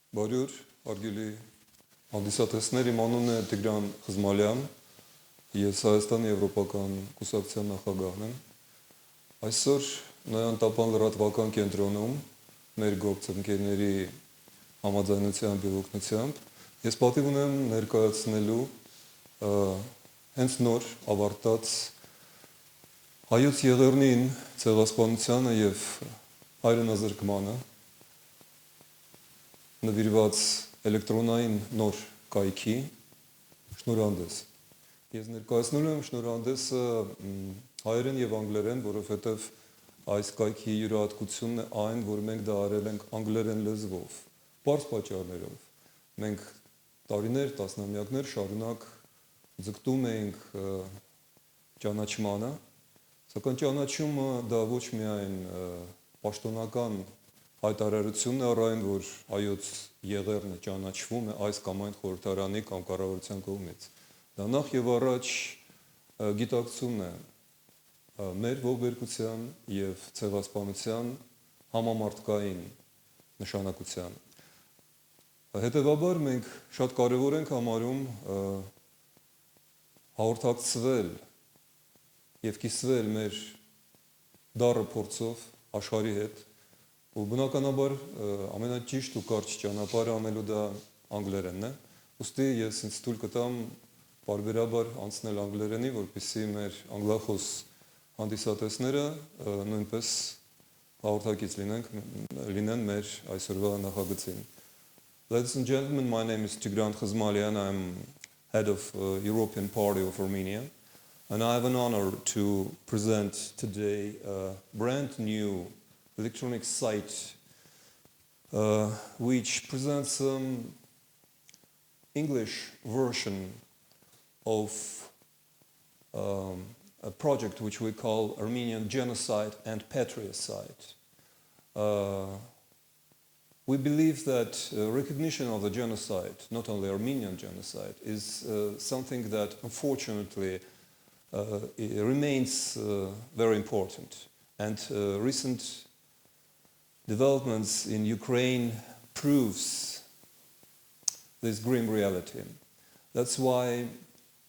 Բարյուր, արգելի հանդիսատեսներ, իմ անունն է Տիգրան Խզմալյան, ես Հայաստանի Եվրոպական կուսակցության նախագահն եմ։ Այսօր Նոյան Տապան լրատվական կենտրոնում մեր գործընկերների համաձայնությամբ եւ օգնությամբ ես պատիվ ունեմ ներկայացնելու հենց նոր ավարտած հայոց եղեռնին ցեղասպանությանը եւ հայրենազրկմանը նվիրված էլեկտրոնային նոր կայքի շնորհանդես։ Ես ներկայացնում եմ շնորհանդեսը հայերեն եւ անգլերեն, որովհետեւ այս կայքի յուրահատկությունն է այն, որ մենք դա արել ենք անգլերեն լեզվով, բարձ պատճառներով։ Մենք տարիներ, տասնամյակներ շարունակ ձգտում էինք ճանաչմանը, սակայն ճանաչումը դա ոչ միայն պաշտոնական հայտարարությունն է առայն, որ հայոց եղեռնը ճանաչվում է այս կամ այն խորհրդարանի կամ կառավարության կողմից։ Դա նախ եւ առաջ գիտակցումն է մեր ողբերգության եւ ցեղասպանության համամարտկային նշանակության։ Հետևաբար մենք շատ կարեւոր ենք համարում հաղորդակցվել եւ կիսվել մեր դառը փորձով աշխարհի հետ։ Ու բնականաբար ամենաճիշտ ու կարճ ճանապարհը անելու դա անգլերենն է։ Ուստի ես ինձ թույլ կտամ բարբերաբար անցնել անգլերենի, որպեսզի մեր անգլախոս հանդիսատեսները նույնպես հաղորդակից լինեն մեր այսօրվա նախագծին։ Ladies and gentlemen, my name is Тигран Խզմալյանը. I'm head of European Party of Armenia, and I have an honor to present today a brand new electronic site which presents an English version of a project which we call Armenian Genocide and Patriacide. We believe that recognition of the genocide, not only Armenian genocide, is something that unfortunately remains very important. And recent developments in Ukraine proves this grim reality. That's why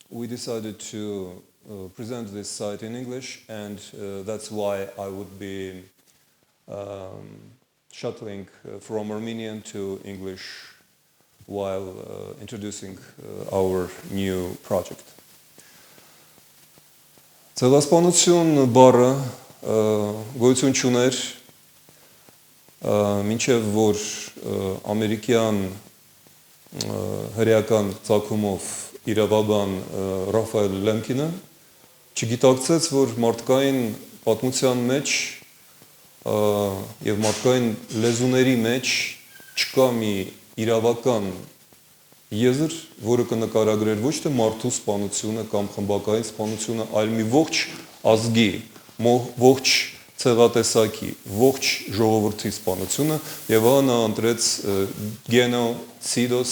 we decided to present this site in English, and that's why I would be shuttling from Armenian to English while introducing our new project. Ցեղասպանություն բառը գոյություն չուներ մինչև որ ամերիկյան հրեական ցակումով իրավաբան Ռաֆայել Լեմկինը չգիտակցեց, որ մարդկային պատմության մեջ եւ մարդկային լեզուների մեջ չկա մի իրավական եզր, որը կնկարագրեր ոչ թե մարդու սպանությունը կամ խմբակային սպանությունը, այլ մի ողջ ազգի, ողջ ցեղատեսակի, ողջ ժողովրդի սպանությունը, եւ ահա նա ընտրեց genocidos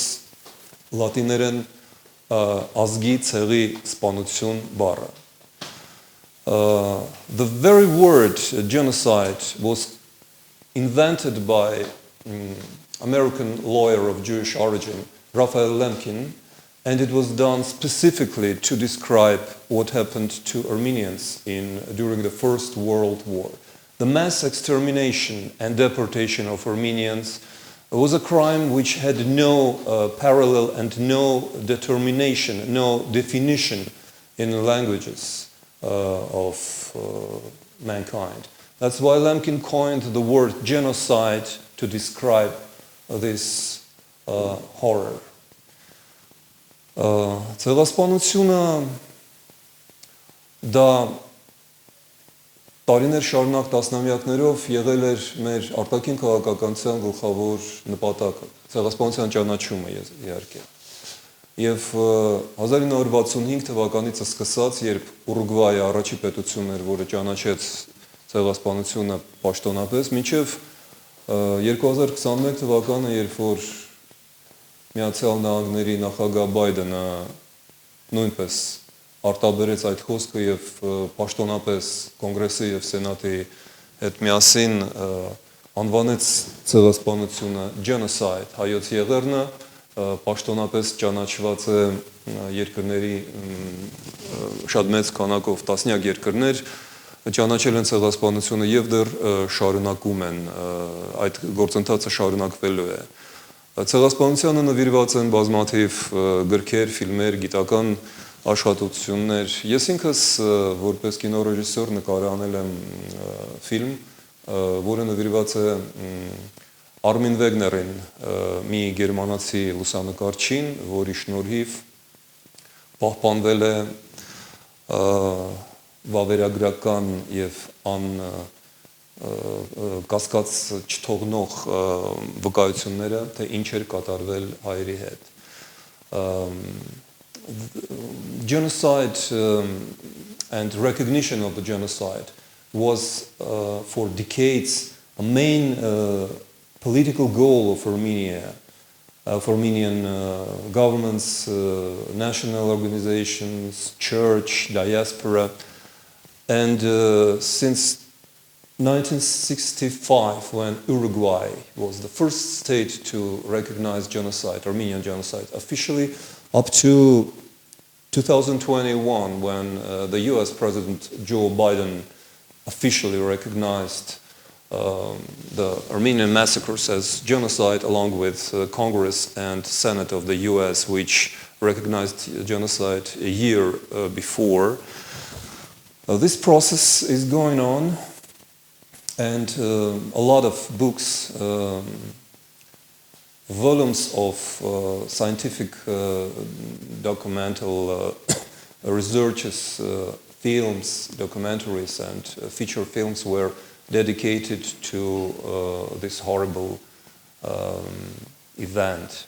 լատիներեն ազգի ցեղի սպանություն բառը. The very word genocide was invented by American lawyer of Jewish origin, Raphael Lemkin, and it was done specifically to describe what happened to Armenians during the First World War. The mass extermination and deportation of Armenians was a crime which had no parallel and no determination, no definition in the languages of mankind. That's why Lemkin coined the word genocide to describe this horror. Ցեղասպանությունը դա տարիներ շարունակ տասնամյակներով եղել էր մեր արտաքին քաղաքականության գլխավոր նպատակը, ցեղասպանության ճանաչումը իհարկե։ Եվ 1965 թվականից սկսած, երբ Ուրուգվայը առաջի պետությունն էր, որը ճանաչեց ցեղասպանությունը պաշտոնապես, մինչև 2021 թվականը, երբ որ Միացյալ Նահանգների նախագահ Բայդենը նույնպես արտաբերեց այդ խոսքը եւ պաշտոնապես կոնգրեսի եւ սենատի հետ միասին անվանեց ցեղասպանությունը genocide, հայոց եղեռնը պաշտոնապես ճանաչված է երկրների շատ մեծ քանակով տասնյակ երկրներ ճանաչել են ցեղասպանությունը եւ դեռ շարունակում են այդ գործընթացը շարունակվելու է ցեղասպանությանը նվիրված են բազմաթիվ գրքեր, ֆիլմեր, գիտական աշխատություններ ես ինքս որպես կինոռեժիսոր նկարահանել եմ ֆիլմ որը նվիրված է Armin Wagner-ին մի գերմանացի լուսանկարչին, որի շնորհիվ պահպանվել է վավերագրական եւ կասկած չթողնող վկայությունները, թե ինչ էր կատարվել հայերի հետ։ Genocide and recognition of the genocide was for decades a main political goal of Armenia, for Armenian governments, national organizations, church, diaspora. And since 1965, when Uruguay was the first state to recognize genocide, Armenian genocide, officially, up to 2021, when the US President Joe Biden officially recognized the Armenian massacres as genocide, along with Congress and Senate of the US, which recognized genocide a year before. This process is going on, and a lot of books, volumes of scientific documental researches, films, documentaries, and feature films were dedicated to this horrible event.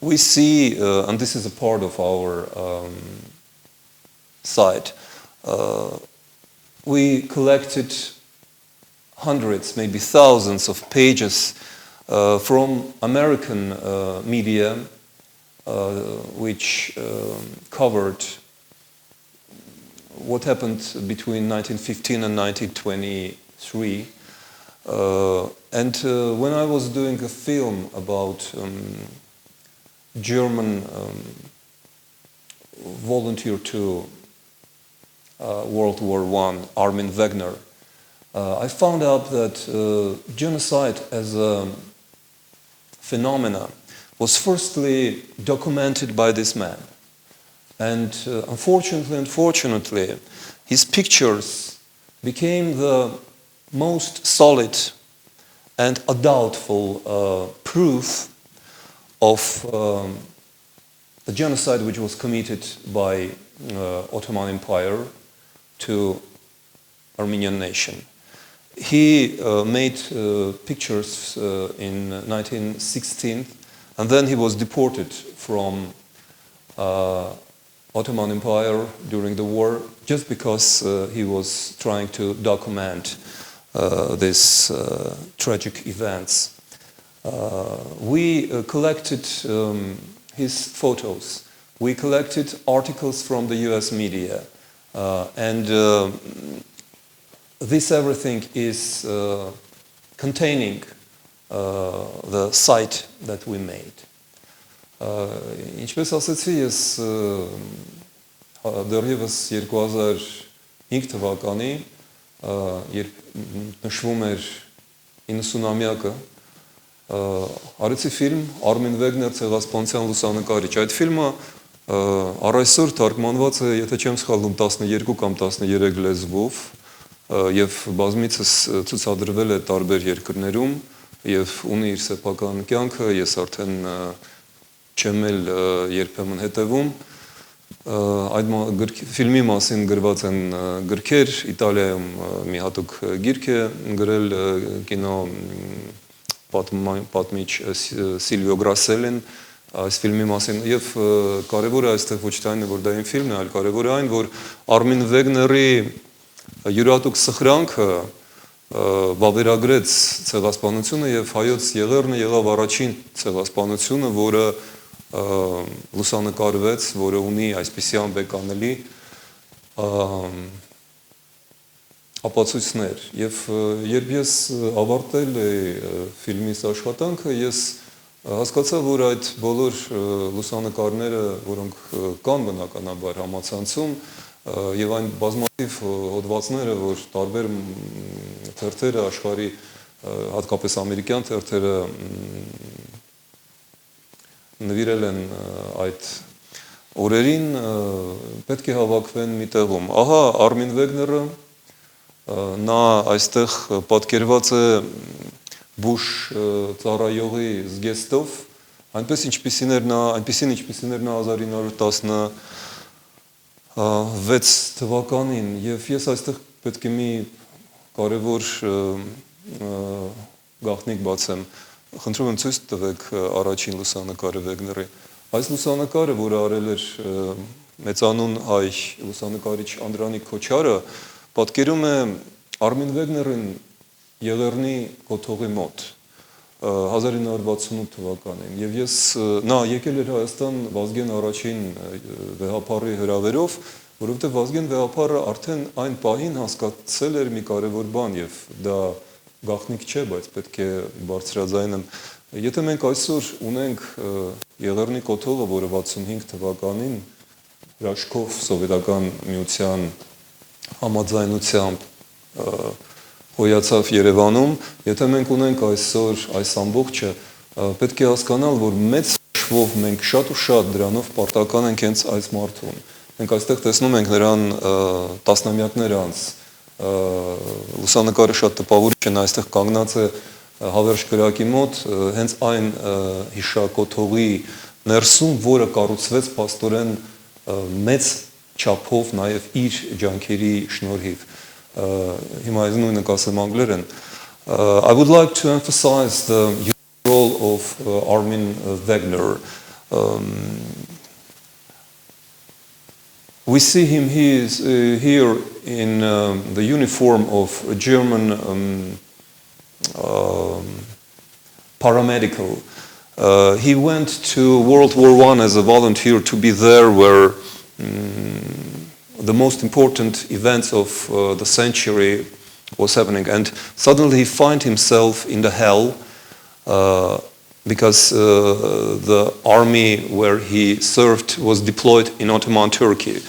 We see, and this is a part of our site, we collected hundreds, maybe thousands of pages from American media which covered what happened between 1915 and 1923. And when I was doing a film about German volunteer to World War I, Armin Wagner, I found out that genocide as a phenomena was firstly documented by this man. And unfortunately, his pictures became the most solid and undoubtful proof of the genocide which was committed by Ottoman Empire to Armenian nation. He made pictures in 1916, and then he was deported from Ottoman Empire during the war, just because he was trying to document these tragic events. We collected his photos. We collected articles from the US media, and this everything is containing the site that we made. Ինչպես ասացի, ես դեռևս 2005 թվականի, երբ նշվում էր 90-ամյակը, արեցի ֆիլմ Armin Wagner ցեղասպանության լուսանկարիչ։ Այդ ֆիլմը առ այսօր թարգմանված է, եթե չեմ սխալվում, 12 կամ 13 լեզվով եւ բազմիցս ցուցադրվել է տարբեր երկրներում եւ ունի իր սեփական կյանքը, ես արդեն չեմ էլ երբեմն հետևում այդ ֆիլմի մասին գրված են գրքեր, Իտալիայում մի հատուկ գիրք է գրել կինո պատմիչ Սիլվիո Գրասելին այս ֆիլմի մասին եւ կարեւորը այստեղ ոչ թե այն է որ դա այն ֆիլմն է, այլ կարեւորը այն որ Armin Wagner-ի յուրատուկ սխրանքը վավերագրեց ցեղասպանությունը եւ հայոց եղեռնը եղավ առաջին ցեղասպանությունը, որը լուսանկարվեց, որը ունի այսպիսի անբեկանելի ապացույցներ եւ երբ ես ավարտել էի ֆիլմիս աշխատանքը ես հասկացա որ այդ բոլոր լուսանկարները որոնք կան բնականաբար համացանցում եւ այն բազմաթիվ հոդվածները որ տարբեր թերթերը աշխարհի հատկապես ամերիկյան թերթերը նվիրել են այդ օրերին պետք է հավաքվեն մի տեղում ահա Armin Wagner-ը նա այստեղ պատկերված է Բուշ ծառայողի զգեստով այնպեսին ինչպիսին էր նա 1916 թվականին եւ ես այստեղ պետք է մի կարևոր գաղտնիք բացեմ խնդրում եմ ցույց տվեք առաջին լուսանկարը Wagner-ի այս լուսանկարը որը արել էր մեծանուն հայ լուսանկարիչ Անդրանիկ Քոչարը պատկերում է Armin Wagner-ին Եղեռնի կոթողի մոտ 1968 թվականին եւ ես նա եկել էր Հայաստան Վազգեն առաջին վեհապարի հրավերով որովհետեւ Վազգեն վեհապարը արդեն այն պահին հասկացել էր մի կարևոր բան եւ դա գաղտնիք չէ բայց պետք է բարձրաձայնեմ եթե մենք այսօր ունենք Եղեռնի կոթողը որը 65 թվականին հրաշքով սովետական միության համաձայնությամբ հոյացավ Երևանում, եթե մենք ունենք այսօր այս ամբողջը, պետք է հասկանալ, որ մեծ շվով մենք շատ ու շատ դրանով պարտական ենք հենց այս մարդուն։ Մենք այստեղ տեսնում ենք նրան տասնամյակներ անց, լուսանկարը շատ տպավորիչ է, նա այստեղ կանգնած է հավերժ կրակի մոտ, հենց այն հիշակոթողի ներսում, որը կառուցվեց փաստորեն մեծ չափով նաև իր ջանքերի շնորհիվ։ I would like to emphasize the role of Armin Wagner. We see him here in the uniform of a German paramedical. He went to World War I as a volunteer to be there where the most important events of the century was happening, and suddenly he finds himself in the hell because the army where he served was deployed in Ottoman Turkey.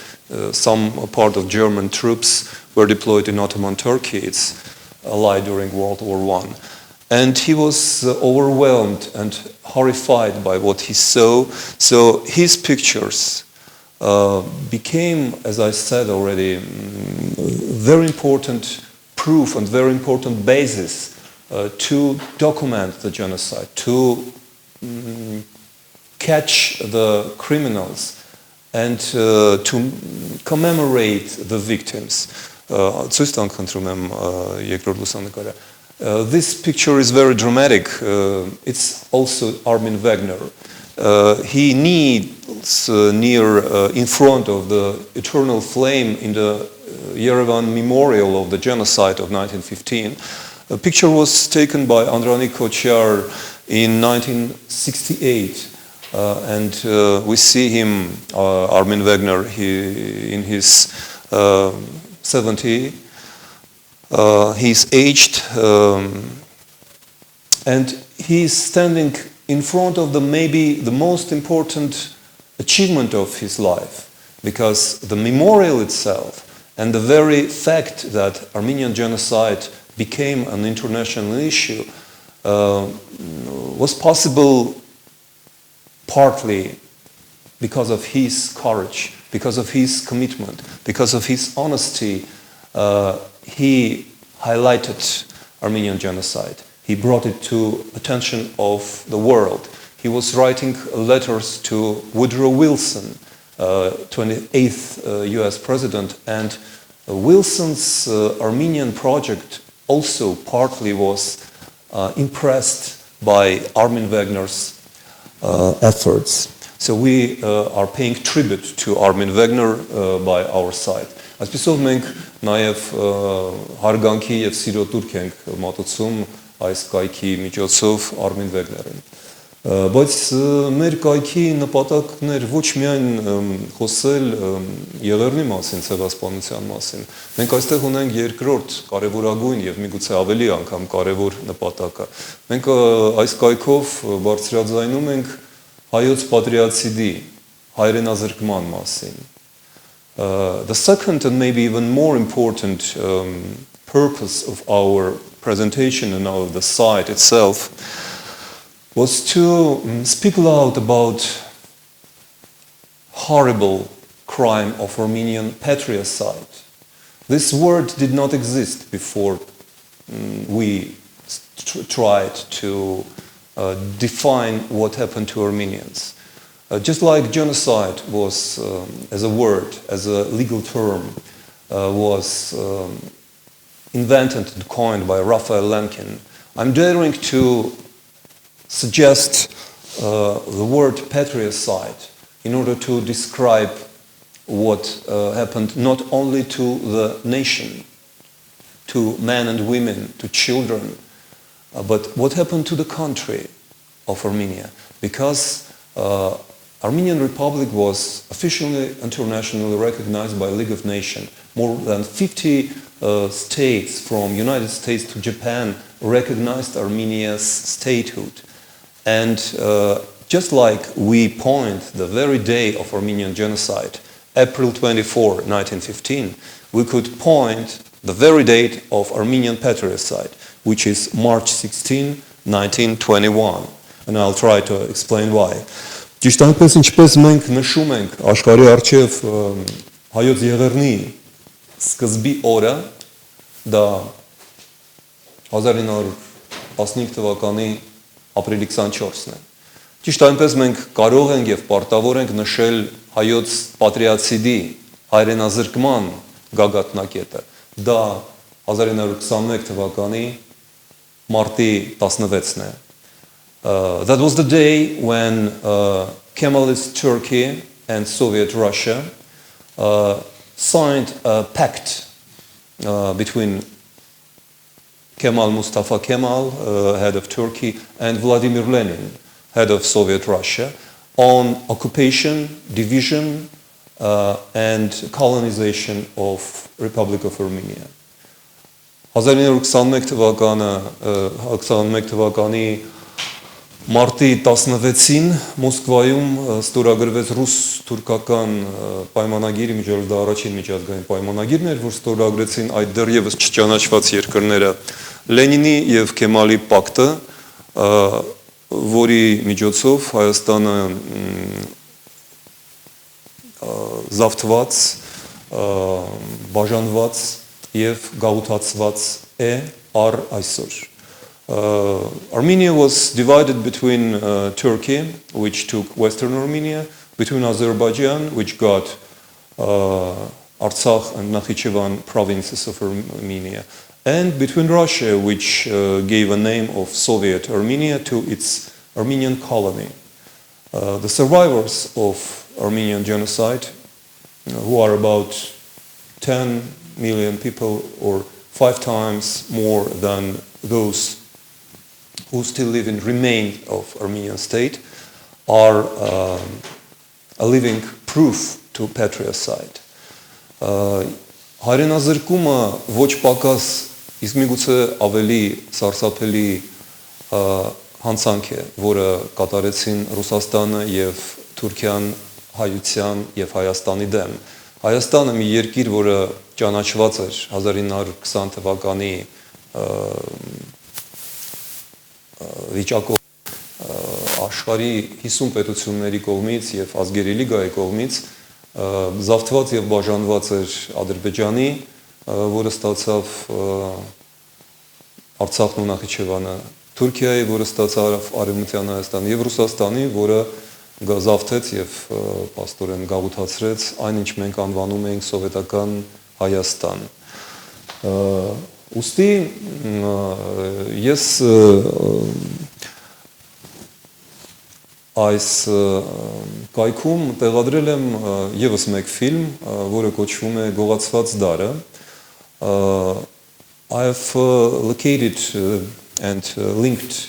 Some part of German troops were deployed in Ottoman Turkey. It's allied during World War I. And he was overwhelmed and horrified by what he saw. So his pictures became, as I said already, very important proof and very important basis to document the genocide, to catch the criminals and to commemorate the victims. This picture is very dramatic. It's also Armin Wagner. He kneels in front of the eternal flame in the Yerevan memorial of the genocide of 1915. The picture was taken by Անդրանիկ Քոչար in 1968, and we see him, Armin Wagner, in his 70. He's aged, and he's standing in front of maybe the most important achievement of his life, because the memorial itself and the very fact that Armenian genocide became an international issue was possible partly because of his courage, because of his commitment, because of his honesty. He highlighted Armenian genocide. He brought it to attention of the world. He was writing letters to Woodrow Wilson, 28th US president, and Wilson's Armenian project also partly was impressed by Armin Wagner's efforts. So we are paying tribute to Armin Wagner by our side. Այսպիսով մենք նաև հարգանքի եւ սիրո տուրք ենք մատուցում այս կայքի միջոցով Armin Wagner-ին։ Բայց մեր կայքի նպատակն էր ոչ միայն խոսել եղեռնի մասին, ցեղասպանության մասին։ Մենք այստեղ ունենք երկրորդ կարևորագույն եւ միգուցե ավելի անգամ կարևոր նպատակը։ Մենք այս կայքով բարձրաձայնում ենք հայոց պատրիացիդի հայրենազրկման մասին։ The second and maybe even more important purpose of our presentation and of the site itself was to speak loud about horrible crime of Armenian patriacide. This word did not exist before we tried to define what happened to Armenians. Just like genocide was, as a word, as a legal term, was invented and coined by Raphael Lemkin, I'm daring to suggest the word patriacide in order to describe what happened not only to the nation, to men and women, to children, but what happened to the country of Armenia. Because Armenian Republic was officially internationally recognized by League of Nations. More than 50 states, from United States to Japan, recognized Armenia's statehood. And just like we point the very day of Armenian genocide, April 24, 1915, we could point the very date of Armenian patriacide, which is March 16, 1921. And I'll try to explain why. Ճիշտ այնպես ինչպես մենք նշում ենք աշխարհի արչև հայոց եղեռնի սկզբի օրը, դա 1915 թվականի ապրիլի 24-ն է։ Ճիշտ այնպես մենք կարող ենք եւ պարտավոր ենք նշել հայոց պատրիացիդի հայրենազրկման գագաթնակետը։ Դա 1921 թվականի մարտի 16-ն է։ That was the day when Kemalist Turkey and Soviet Russia signed a pact between Kemal Mustafa Kemal, head of Turkey, and Vladimir Lenin, head of Soviet Russia, on occupation, division, and colonization of Republic of Armenia. 1921 թվականի Մարտի 16-ին Մոսկվայում ստորագրվեց ռուս-թուրքական պայմանագիր, միջազգային դա առաջին միջազգային պայմանագիրն էր, որ ստորագրեցին այդ դեռևս չճանաչված երկրները Լենինի եւ Քեմալի պակտը, որի միջոցով Հայաստանը զավթված, բաժանված եւ գաղութացված է առ այսօր. Armenia was divided between Turkey, which took Western Armenia, between Azerbaijan, which got Artsakh and Nakhichevan provinces of Armenia, and between Russia, which gave a name of Soviet Armenia to its Armenian colony. The survivors of Armenian genocide, who are about 10 million people or 5 times more than those who still live in remain of Armenian state, are a living proof to patriacide. Հայրենազրկումը ոչ պակաս իսկ միգուցե ավելի սարսափելի հանցանք է, որը կատարեցին Ռուսաստանը եւ Թուրքիան հայության եւ Հայաստանի դեմ։ Հայաստանը մի երկիր, որը ճանաչված էր 1920 թվականի վիճակով աշխարհի 50 պետությունների կողմից եւ ազգերի լիգայի կողմից զավթված եւ բաժանված էր Ադրբեջանի, որը ստացավ Արցախն ու Նախիջևանը, Թուրքիայի, որը ստացավ Արևմտյան Հայաստանը եւ Ռուսաստանի, որը զավթեց եւ պաստորեն գաղութացրեց այն, ինչ մենք անվանում ենք սովետական Հայաստան։ Ուստի ես այս կայքում տեղադրել եմ եւս մեկ ֆիլմ, որը կոչվում է Գողացված դարը։ I have located and linked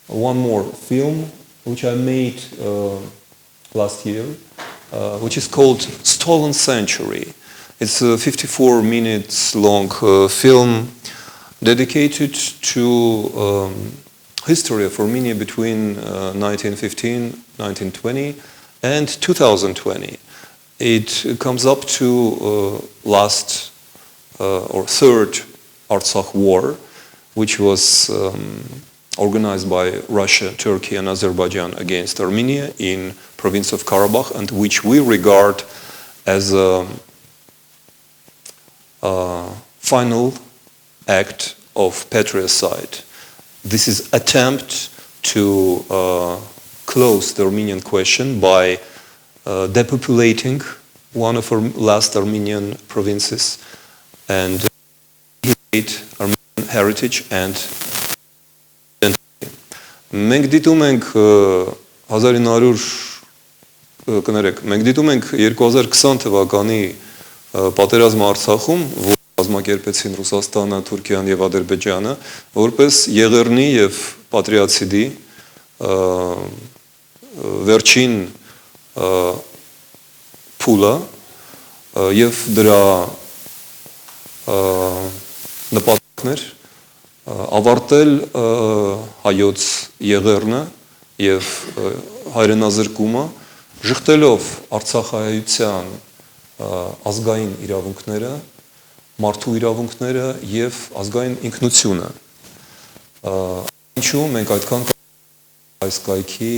one more film which I made last year, which is called Stolen Century. It's a 54 minutes long film dedicated to history of Armenia between 1915, 1920 and 2020. It comes up to last or third Artsakh war, which was organized by Russia, Turkey and Azerbaijan against Armenia in province of Karabakh, and which we regard as a final act of patriarchide. This is attempt to close the Armenian question by depopulating one of our last Armenian provinces and Armenian heritage and identity. Մենք դիտում ենք 2020 թվականի պատերազմը Արցախում, որ կազմակերպեցին Ռուսաստանը, Թուրքիան եւ Ադրբեջանը, որպես եղեռնի եւ պատրիացիդի վերջին փուլը եւ դրա նպատակներ ավարտել հայոց եղեռնը եւ հայրենազրկումը, ժխտելով Արցախայության ազգային իրավունքները, մարդու իրավունքները եւ ազգային ինքնությունը։ Ինչու մենք այդքան այս կայքի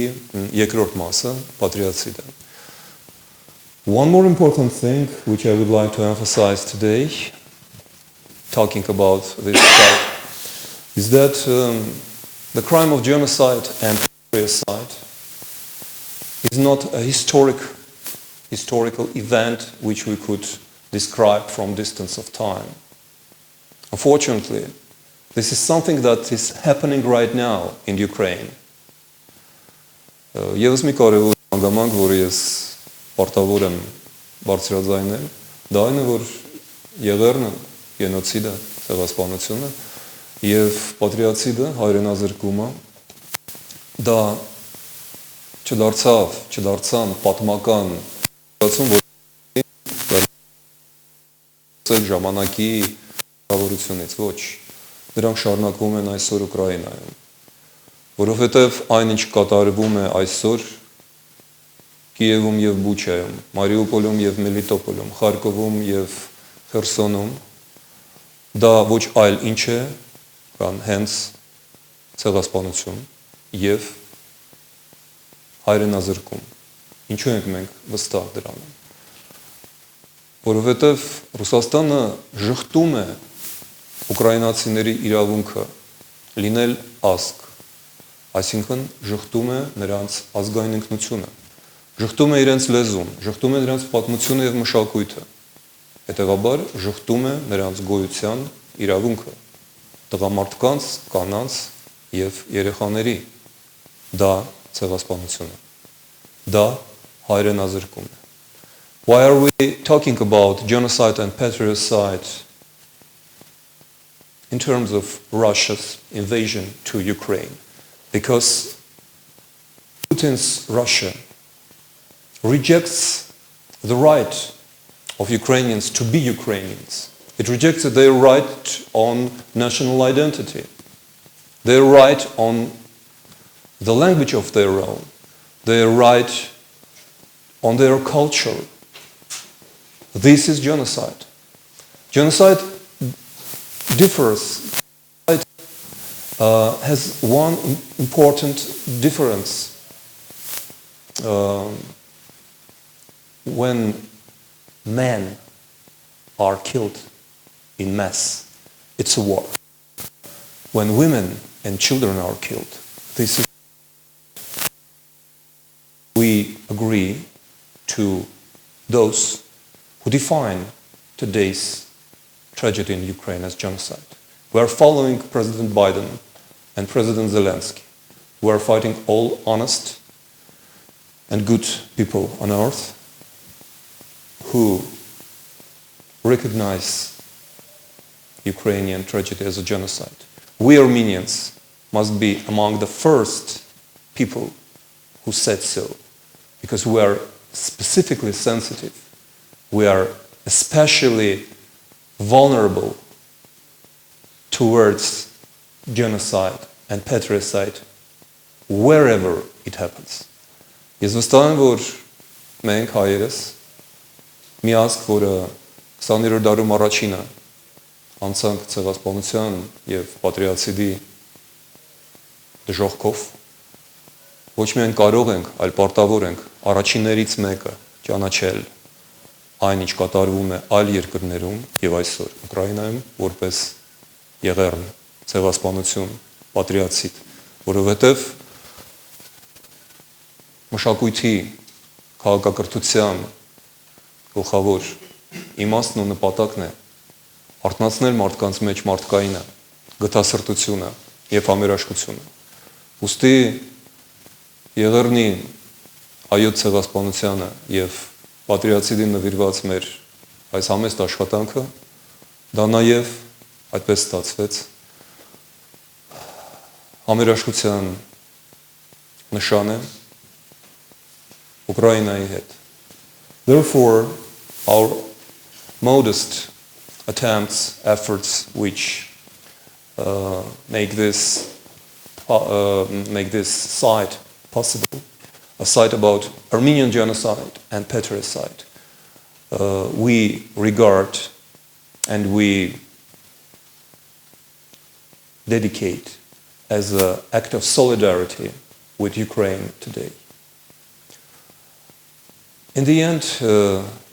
երկրորդ մասը պատրիացիդը։ One more important thing which I would like to emphasize today, talking about this fight, is that the crime of genocide and patriarchide is not a historical event which we could describe from distance of time. Unfortunately, this is something that is happening right now in Ukraine. Եվս մի կարևոր հանգամանք, որ ես պարտավոր եմ բարձրաձայնել, դա այն է, որ եղեռնը, գենոցիդը, ցեղասպանությունը եւ պատրիացիդը, հայրենազրկումը, դա չդարձան պատմական զգացում, որ ժամանակի կառավարությունից, ոչ, դրանք շարունակվում են այսօր Ուկրաինայում, որովհետև այն ինչ կատարվում է այսօր Կիևում եւ Բուչայում, Մարիուպոլում եւ Մելիտոպոլում, Խարկովում եւ Խերսոնում, դա ոչ այլ ինչ է, կան հենց ցեղասպանություն եւ հայրենազրկում։ Ինչու ենք մենք վստահ դրանում։ Որովհետև Ռուսաստանը ժխտում է ուկրաինացիների իրավունքը լինել ազգ, այսինքն ժխտում է նրանց ազգային ինքնությունը, ժխտում է իրենց լեզուն, ժխտում է նրանց պատմությունը եւ մշակույթը, հետեւաբար ժխտում է նրանց գոյության իրավունքը, տղամարդկանց, կանանց եւ երեխաների, դա ցեղասպանություն է, դա հայրենազրկում է։ Why are we talking about genocide and patriarchide in terms of Russia's invasion to Ukraine? Because Putin's Russia rejects the right of Ukrainians to be Ukrainians. It rejects their right on national identity, their right on the language of their own, their right on their culture. This is genocide. Genocide differs. It has one important difference. When men are killed in mass, it's a war. When women and children are killed, this is. We agree to those who define today's tragedy in Ukraine as genocide. We are following President Biden and President Zelensky. We are fighting all honest and good people on earth who recognize Ukrainian tragedy as a genocide. We Armenians must be among the first people who said so, because we are specifically sensitive. We are especially vulnerable towards genocide and patriarchide wherever it happens. Ես վստահ եմ, որ մենք հայերս մի ազգ, որը 20-րդ դարում առաջինը անցանք ցեղասպանության եւ պատրիացիդի դժոխքով, ոչ միայն կարող ենք, այլ պարտավոր ենք առաջիններից մեկը ճանաչել այն, ինչ կատարվում է այլ երկրներում եւ այսօր Ուկրաինայում, որպես եղեռն, ցեղասպանություն, պատրիացիդ, որովհետեւ մշակույթի, քաղաքակրթության գլխավոր իմաստն ու նպատակն է արթնացնել մարդկանց մեջ մարդկայինը, գթասրտությունը եւ համերաշխությունը։ Ուստի եղեռնի հայոց ցեղասպանությանը եւ պատրիացիդին նվիրված մեր այս համեստ աշխատանքը դա նաեւ այդպես ստացվեց համերաշխության նշան է Ukraina'i հետ։ Therefore, our modest attempts, efforts which make this site possible, a site about Armenian genocide and patriarchide, we regard and we dedicate as an act of solidarity with Ukraine today. In the end,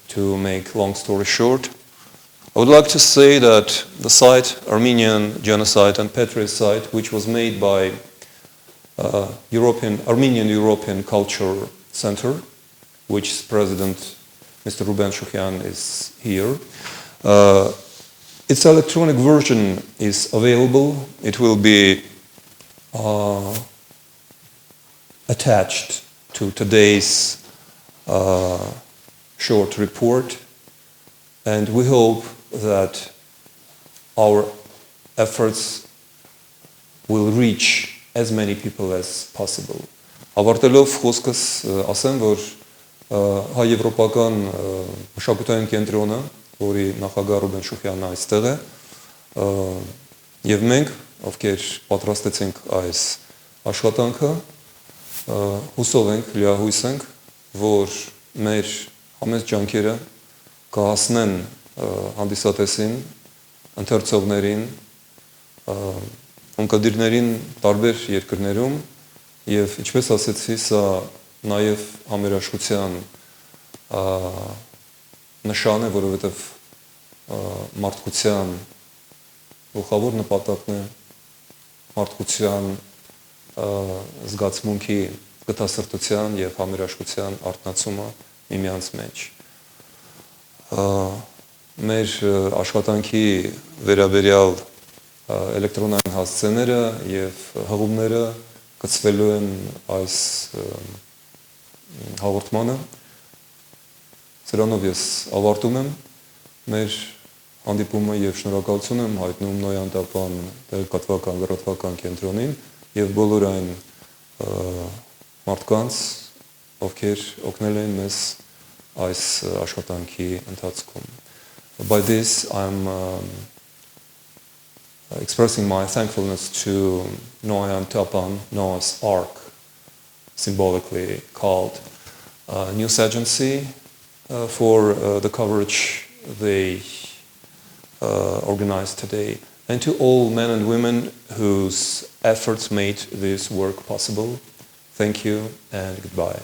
to make long story short, I would like to say that the site Armenian Genocide and Patriacide, which was made by Armenian European Culture Center, which President Mr. Ruben Shukyan is here, its electronic version is available. It will be attached to today's short report, and we hope that our efforts will reach as many people as possible. Ավարտելով խոսքս ասեմ, որ հայ-եվրոպական մշակութային կենտրոնը, որի նախագահ Ռուբեն Շուխյանն այստեղ է, եւ մենք, ովքեր պատրաստեցինք այս աշխատանքը, հուսով ենք, լիահույս ենք, որ մեր համեստ ջանքերը կհասնեն հանդիսատեսին, ընթերցողներին, ունկնդիրներին տարբեր երկրներում եւ ինչպես ասեցի, սա նաեւ համերաշխության նշան է, որովհետեւ մարդկության գլխավոր նպատակն է մարդկության զգացմունքի գտասրտության եւ համերաշխության արտնացումը միմյանց մեջ։ Մեր աշխատանքի վերաբերյալ էլեկտրոնային հասցեները եւ հղումները կցվելու են այս հաղորդմանը։ Սրանով ես ավարտում եմ մեր հանդիպումը եւ շնորհակալություն եմ հայտնում Նոյան Տապան տեղեկատվական լրատվական կենտրոնին եւ բոլոր այն մարդկանց, ովքեր օգնել են մեզ այս աշխատանքի ընթացքում։ By this, I'm expressing my thankfulness to Noyan Tapan, Noah's Ark, symbolically called news agency, for the coverage they organized today, and to all men and women whose efforts made this work possible. Thank you and goodbye.